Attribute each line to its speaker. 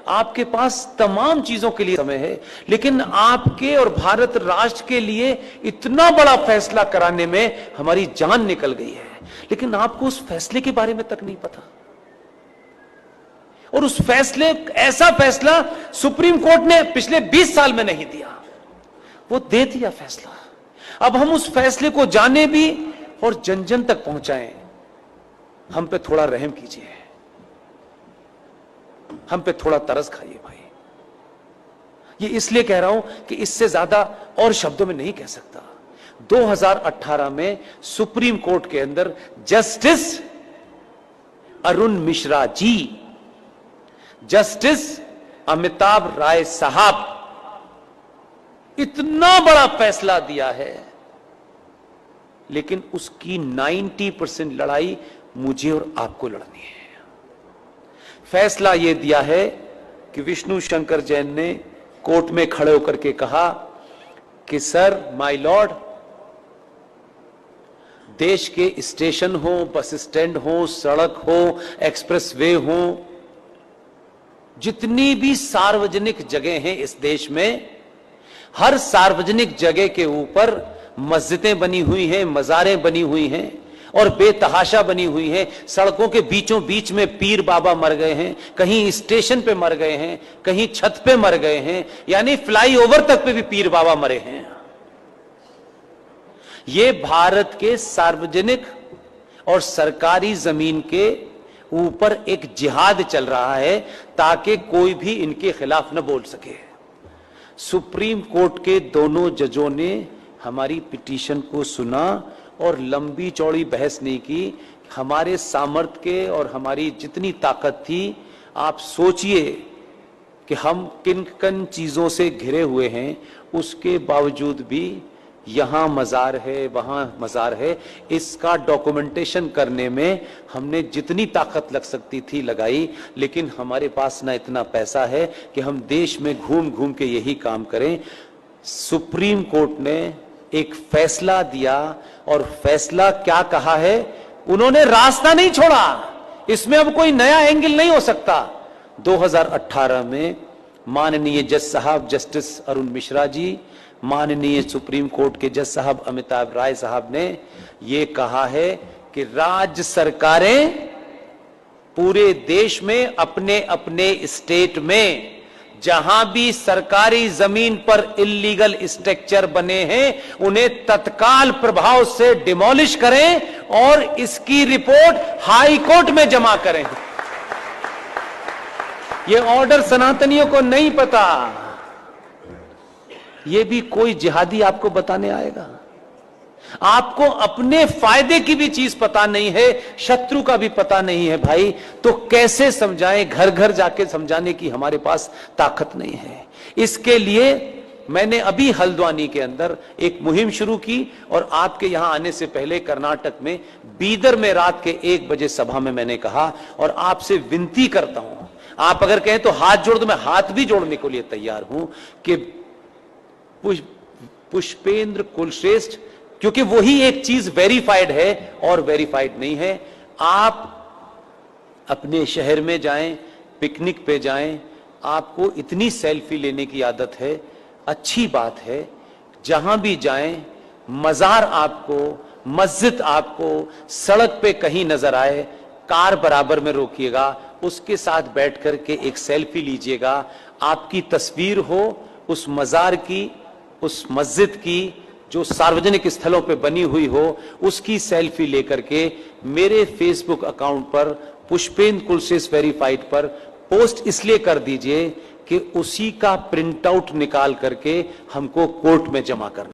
Speaker 1: आपके पास तमाम चीजों के लिए समय है, लेकिन आपके और भारत राष्ट्र के लिए इतना बड़ा फैसला कराने में हमारी जान निकल गई है, लेकिन आपको उस फैसले के बारे में तक नहीं पता। और उस फैसले, ऐसा फैसला सुप्रीम कोर्ट ने पिछले 20 साल में नहीं दिया, वो दे दिया फैसला। अब हम उस फैसले को जाने भी और जन जन तक पहुंचाएं। हम पे थोड़ा रहम कीजिए, हम पे थोड़ा तरस खाइए भाई। ये इसलिए कह रहा हूं कि इससे ज्यादा और शब्दों में नहीं कह सकता। 2018 में सुप्रीम कोर्ट के अंदर जस्टिस अरुण मिश्रा जी, जस्टिस अमिताभ राय साहब इतना बड़ा फैसला दिया है, लेकिन उसकी 90% लड़ाई मुझे और आपको लड़नी है। फैसला यह दिया है कि विष्णु शंकर जैन ने कोर्ट में खड़े होकर के कहा कि सर, माय लॉर्ड, देश के स्टेशन हो, बस स्टैंड हो, सड़क हो, एक्सप्रेसवे हो, जितनी भी सार्वजनिक जगह हैं इस देश में, हर सार्वजनिक जगह के ऊपर मस्जिदें बनी हुई हैं, मज़ारें बनी हुई हैं और बेतहाशा बनी हुई हैं। सड़कों के बीचों बीच में पीर बाबा मर गए हैं, कहीं स्टेशन पे मर गए हैं, कहीं छत पे मर गए हैं, यानी फ्लाईओवर तक पे भी पीर बाबा मरे हैं। ये भारत के सार्वजनिक और सरकारी जमीन के ऊपर एक जिहाद चल रहा है ताकि कोई भी इनके खिलाफ न बोल सके। सुप्रीम कोर्ट के दोनों जजों ने हमारी पिटीशन को सुना और लंबी चौड़ी बहस नहीं की। हमारे सामर्थ्य के और हमारी जितनी ताकत थी, आप सोचिए कि हम किन किन चीजों से घिरे हुए हैं, उसके बावजूद भी यहां मजार है, वहां मजार है, इसका डॉक्यूमेंटेशन करने में हमने जितनी ताकत लग सकती थी लगाई, लेकिन हमारे पास ना इतना पैसा है कि हम देश में घूम घूम के यही काम करें। सुप्रीम कोर्ट ने एक फैसला दिया और फैसला क्या कहा है, उन्होंने रास्ता नहीं छोड़ा, इसमें अब कोई नया एंगल नहीं हो सकता। 2018 में माननीय जज साहब जस्टिस अरुण मिश्रा जी, माननीय सुप्रीम कोर्ट के जज साहब अमिताभ राय साहब ने यह कहा है कि राज्य सरकारें पूरे देश में अपने अपने स्टेट में जहां भी सरकारी जमीन पर इल्लीगल स्ट्रक्चर बने हैं, उन्हें तत्काल प्रभाव से डिमोलिश करें और इसकी रिपोर्ट हाई कोर्ट में जमा करें। यह ऑर्डर सनातनियों को नहीं पता, यह भी कोई जिहादी आपको बताने आएगा। आपको अपने फायदे की भी चीज पता नहीं है, शत्रु का भी पता नहीं है भाई, तो कैसे समझाएं? घर घर जाके समझाने की हमारे पास ताकत नहीं है। इसके लिए मैंने अभी हल्द्वानी के अंदर एक मुहिम शुरू की और आपके यहां आने से पहले कर्नाटक में बीदर में रात के 1 बजे सभा में मैंने कहा, और आपसे विनती करता हूं, आप अगर कहें तो हाथ जोड़ दो, मैं हाथ भी जोड़ने के लिए तैयार हूं कि पुष्पेंद्र कुलश्रेष्ठ, क्योंकि वही एक चीज वेरीफाइड है और वेरीफाइड नहीं है। आप अपने शहर में जाएं, पिकनिक पे जाएं, आपको इतनी सेल्फी लेने की आदत है, अच्छी बात है। जहां भी जाएं, मजार आपको, मस्जिद आपको सड़क पे कहीं नजर आए, कार बराबर में रोकिएगा, उसके साथ बैठ करके एक सेल्फी लीजिएगा। आपकी तस्वीर हो उस मजार की, उस मस्जिद की जो सार्वजनिक स्थलों पे बनी हुई हो, उसकी सेल्फी लेकर के मेरे फेसबुक अकाउंट पर पुष्पेंद्र कुलश्रेष्ठ वेरीफाइड पर पोस्ट इसलिए कर दीजिए कि उसी का प्रिंट आउट निकाल करके हमको कोर्ट में जमा करना।